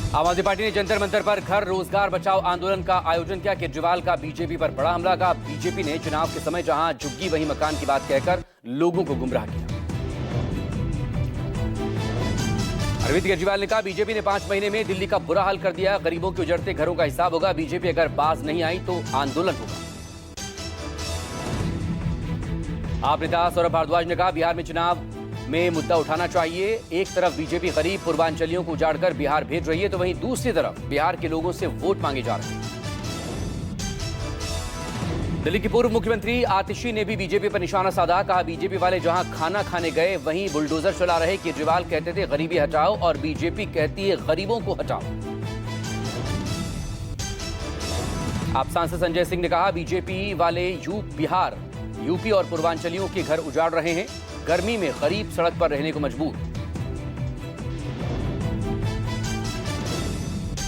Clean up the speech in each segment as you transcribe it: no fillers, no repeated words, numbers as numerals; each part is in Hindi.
आम आदमी पार्टी ने जंतर मंतर पर घर रोजगार बचाओ आंदोलन का आयोजन किया। केजरीवाल का बीजेपी पर बड़ा हमला। का बीजेपी ने चुनाव के समय जहां झुग्गी वहीं मकान की बात कहकर लोगों को गुमराह किया। अरविंद केजरीवाल ने कहा बीजेपी ने 5 महीने में दिल्ली का बुरा हाल कर दिया। गरीबों के उजड़ते घरों का हिसाब होगा। बीजेपी अगर बाज नहीं आई तो आंदोलन होगा। आप नेता सौरभ भारद्वाज ने कहा बिहार में चुनाव में मुद्दा उठाना चाहिए। एक तरफ बीजेपी गरीब पूर्वांचलियों को उजाड़कर बिहार भेज रही है तो वहीं दूसरी तरफ बिहार के लोगों से वोट मांगे जा रहे हैं। दिल्ली की पूर्व मुख्यमंत्री आतिशी ने भी बीजेपी पर निशाना साधा। कहा बीजेपी वाले जहां खाना खाने गए वहीं बुलडोजर चला रहे। केजरीवाल कहते थे गरीबी हटाओ और बीजेपी कहती है गरीबों को हटाओ। आप सांसद संजय सिंह ने कहा बीजेपी वाले यूपी और पूर्वांचलियों के घर उजाड़ रहे हैं। गर्मी में गरीब सड़क पर रहने को मजबूर।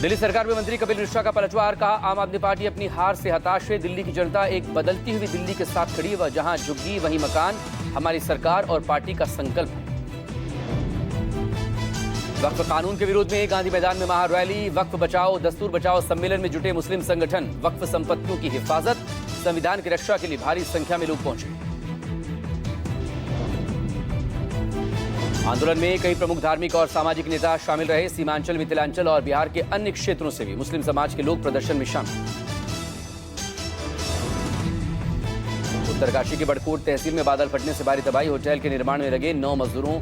दिल्ली सरकार में मंत्री कपिल मिश्रा का पलटवार। कहा आम आदमी पार्टी अपनी हार से हताश है। दिल्ली की जनता एक बदलती हुई दिल्ली के साथ खड़ी है। वह जहां झुग्गी वहीं मकान हमारी सरकार और पार्टी का संकल्प है। वक्फ कानून के विरोध में गांधी मैदान में महारैली। वक्फ बचाओ दस्तूर बचाओ सम्मेलन में जुटे मुस्लिम संगठन। वक्फ संपत्तियों की हिफाजत संविधान की रक्षा के लिए भारी संख्या में लोग पहुंचे। आंदोलन में कई प्रमुख धार्मिक और सामाजिक नेता शामिल रहे। सीमांचल मिथिलांचल और बिहार के अन्य क्षेत्रों से भी मुस्लिम समाज के लोग प्रदर्शन में शामिल। उत्तरकाशी के बड़कोट तहसील में बादल फटने से भारी तबाही। होटल के निर्माण में लगे 9 मजदूरों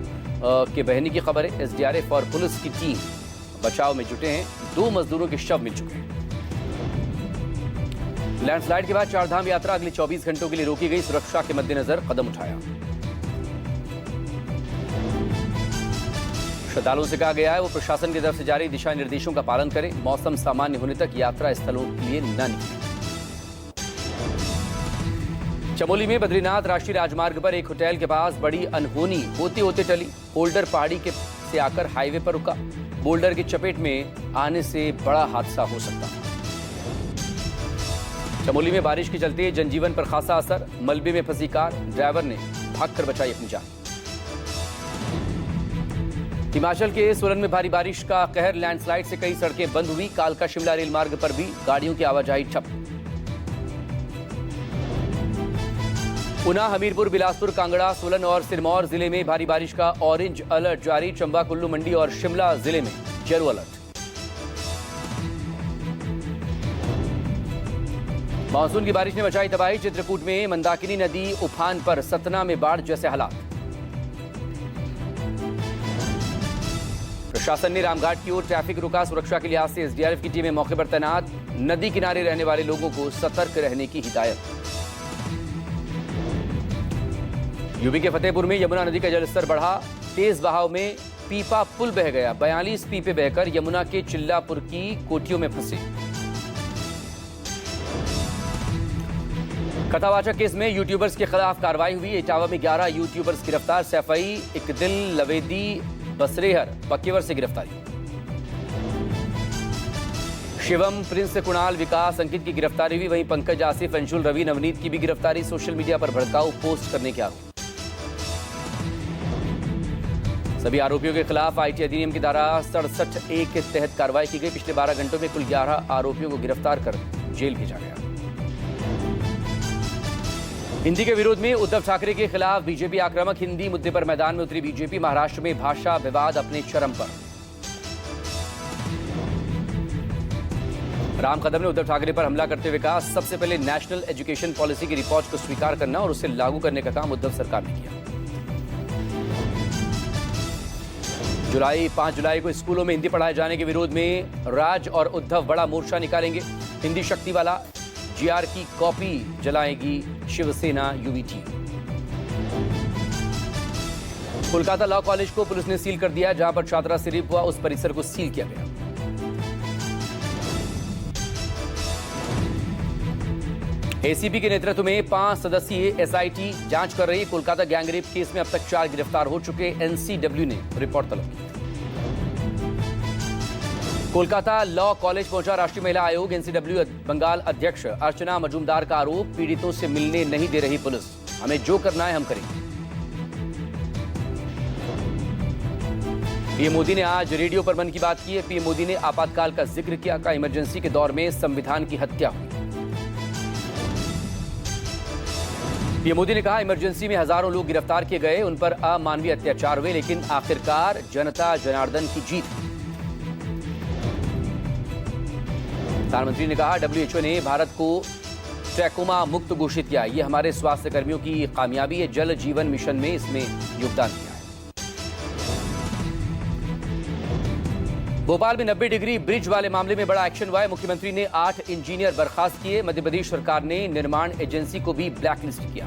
के बहने की खबर है। एसडीआरएफ और पुलिस की टीम बचाव में जुटे हैं। 2 मजदूरों के शव मिल चुके हैं। लैंडस्लाइड के बाद चारधाम यात्रा अगले 24 घंटों के लिए रोकी गई। सुरक्षा के मद्देनजर कदम उठाया। श्रद्धालुओं से कहा गया है वो प्रशासन की तरफ से जारी दिशा निर्देशों का पालन करें। मौसम सामान्य होने तक यात्रा स्थलों के लिए न निकलें। चमोली में बद्रीनाथ राष्ट्रीय राजमार्ग पर एक होटल के पास बड़ी अनहोनी होते होते टली। बोल्डर पहाड़ी से आकर हाईवे पर रुका। बोल्डर की चपेट में आने से बड़ा हादसा हो सकता। चमोली में बारिश के चलते जनजीवन पर खासा असर। मलबे में फंसी कार। ड्राइवर ने भागकर बचाई अपनी जान। हिमाचल के सोलन में भारी बारिश का कहर। लैंडस्लाइड से कई सड़कें बंद हुई। कालका शिमला रेल मार्ग पर भी गाड़ियों की आवाजाही ठप। ऊना, हमीरपुर, बिलासपुर, कांगड़ा, सोलन और सिरमौर जिले में भारी बारिश का ऑरेंज अलर्ट जारी। चंबा, कुल्लू, मंडी और शिमला जिले में येलो अलर्ट। मानसून की बारिश ने मचाई तबाही। चित्रकूट में मंदाकिनी नदी उफान पर। सतना में बाढ़ जैसे हालात। प्रशासन ने रामघाट की ओर ट्रैफिक रुका। सुरक्षा के लिहाज से एसडीआरएफ की टीमें मौके पर तैनात। नदी किनारे रहने वाले लोगों को सतर्क रहने की हिदायत। यूपी के फतेहपुर में यमुना नदी का जलस्तर बढ़ा। तेज बहाव में पीपा पुल बह गया। 42 पीपे बहकर यमुना के चिल्लापुर की कोठियों में फंसे। कथावाचक केस में यूट्यूबर्स के खिलाफ कार्रवाई हुई। इटावा में 11 यूट्यूबर्स गिरफ्तार। सैफई, इकदिल, लवेदी, बसरेहर, पक्केवर से गिरफ्तारी। शिवम, प्रिंस, कुणाल, विकास, अंकित की गिरफ्तारी हुई। वहीं पंकज, आसिफ, अंशुल, रवि, नवनीत की भी गिरफ्तारी। सोशल मीडिया पर भड़काऊ पोस्ट करने के आरोप। सभी आरोपियों के खिलाफ आईटी अधिनियम की धारा 67A के तहत कार्रवाई की गई। पिछले 12 घंटों में कुल 11 आरोपियों को गिरफ्तार कर जेल भेजा गया। हिंदी के विरोध में उद्धव ठाकरे के खिलाफ बीजेपी आक्रामक। हिंदी मुद्दे पर मैदान में उतरी बीजेपी। महाराष्ट्र में भाषा विवाद अपने चरम पर। राम कदम ने उद्धव ठाकरे पर हमला करते हुए कहा सबसे पहले नेशनल एजुकेशन पॉलिसी की रिपोर्ट को स्वीकार करना और उसे लागू करने का काम उद्धव सरकार ने किया। 5 जुलाई को स्कूलों में हिंदी पढ़ाए जाने के विरोध में राज और उद्धव बड़ा मोर्चा निकालेंगे। हिंदी शक्ति वाला जीआर की कॉपी जलाएगी Shivsena UBT. Kolkata law college को पुलिस ने सील कर दिया। जहां पर छात्रा से रेप हुआ उस परिसर को सील किया गया। एसीबी के नेतृत्व में 5 सदस्यीय एसआईटी जांच कर रही है। कोलकाता गैंगरेप केस में अब तक 4 गिरफ्तार हो चुके। एनसीडब्ल्यू ने रिपोर्ट तलब की। कोलकाता लॉ कॉलेज पहुंचा राष्ट्रीय महिला आयोग। एनसीडब्ल्यू बंगाल अध्यक्ष अर्चना मजूमदार का आरोप पीड़ितों से मिलने नहीं दे रही पुलिस। हमें जो करना है हम करेंगे। पीएम मोदी ने आज रेडियो पर मन की बात की है। पीएम मोदी ने आपातकाल का जिक्र किया। कहा, इमरजेंसी के दौर में संविधान की हत्या हुई। पीएम मोदी ने कहा, इमरजेंसी में हजारों लोग गिरफ्तार किए गए, उन पर अमानवीय अत्याचार हुए, लेकिन आखिरकार जनता जनार्दन की जीत। प्रधानमंत्री ने कहा, WHO ने भारत को ट्रैकोमा मुक्त घोषित किया। ये हमारे स्वास्थ्य कर्मियों की कामयाबी है। जल जीवन मिशन में इसमें योगदान किया है। भोपाल में 90 डिग्री ब्रिज वाले मामले में बड़ा एक्शन हुआ है। मुख्यमंत्री ने 8 इंजीनियर बर्खास्त किए। मध्य प्रदेश सरकार ने निर्माण एजेंसी को भी ब्लैकलिस्ट किया।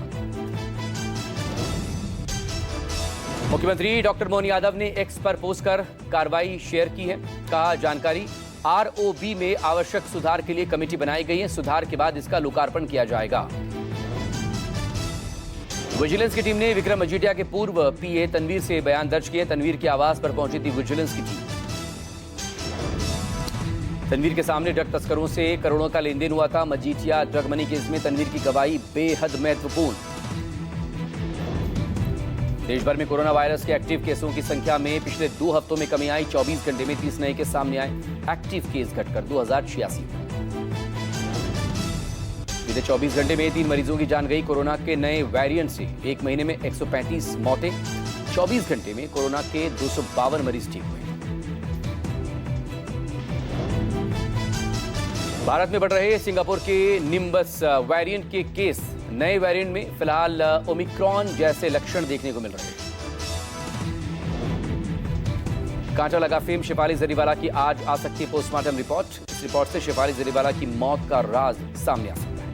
मुख्यमंत्री डॉक्टर मोहन यादव ने एक्स पर पोस्ट कर कार्रवाई शेयर की है। कहा, जानकारी ROB में आवश्यक सुधार के लिए कमेटी बनाई गई है। सुधार के बाद इसका लोकार्पण किया जाएगा। विजिलेंस की टीम ने विक्रम मजीठिया के पूर्व PA तनवीर से बयान दर्ज किए। तनवीर के आवास पर पहुंची थी विजिलेंस की टीम। तनवीर के सामने ड्रग तस्करों से करोड़ों का लेन देन हुआ था। मजीठिया ड्रग मनी केस में तनवीर की गवाही बेहद महत्वपूर्ण। देश भर में कोरोना वायरस के एक्टिव केसों की संख्या में पिछले 2 हफ्तों में कमी आई। 24 घंटे में 30 नए केस सामने आए। एक्टिव केस घटकर 2086। बीते 24 घंटे में 3 मरीजों की जान गई। कोरोना के नए वेरिएंट से एक महीने में 135 मौतें। 24 घंटे में कोरोना के 252 मरीज ठीक हुए। भारत में बढ़ रहे सिंगापुर के निम्बस वेरिएंट के केस। नए वेरिएंट में फिलहाल ओमिक्रॉन जैसे लक्षण देखने को मिल रहे हैं। कांटा लगा फेम शेफाली जरीवाला की आज आ सकती है पोस्टमार्टम रिपोर्ट। इस रिपोर्ट से शेफाली जरीवाला की मौत का राज सामने आ सकता है।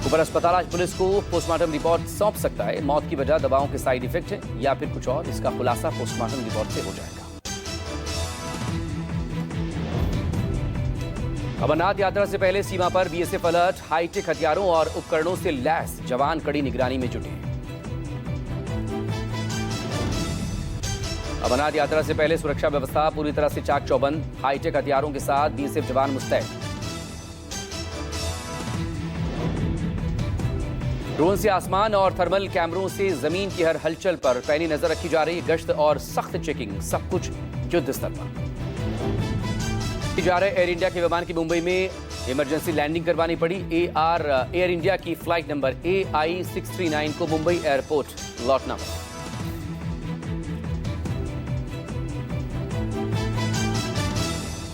ऊपर अस्पताल आज पुलिस को पोस्टमार्टम रिपोर्ट सौंप सकता है। मौत की वजह दवाओं के साइड इफेक्ट है या फिर कुछ और, इसका खुलासा पोस्टमार्टम रिपोर्ट से हो जाएगा। अमरनाथ यात्रा से पहले सीमा पर BSF अलर्ट। हाईटेक हथियारों और उपकरणों से लैस जवान कड़ी निगरानी में जुटे। अमरनाथ यात्रा से पहले सुरक्षा व्यवस्था पूरी तरह से चाक चौबंद। हाईटेक हथियारों के साथ BSF जवान मुस्तैद। ड्रोन से आसमान और थर्मल कैमरों से जमीन की हर हलचल पर पैनी नजर रखी जा रही है। गश्त और सख्त चेकिंग, सब कुछ युद्ध स्तर पर। जा रहे एयर इंडिया के विमान की मुंबई में इमरजेंसी लैंडिंग करवानी पड़ी। एयर इंडिया की फ्लाइट नंबर AI639 को मुंबई एयरपोर्ट लौटना पड़ा।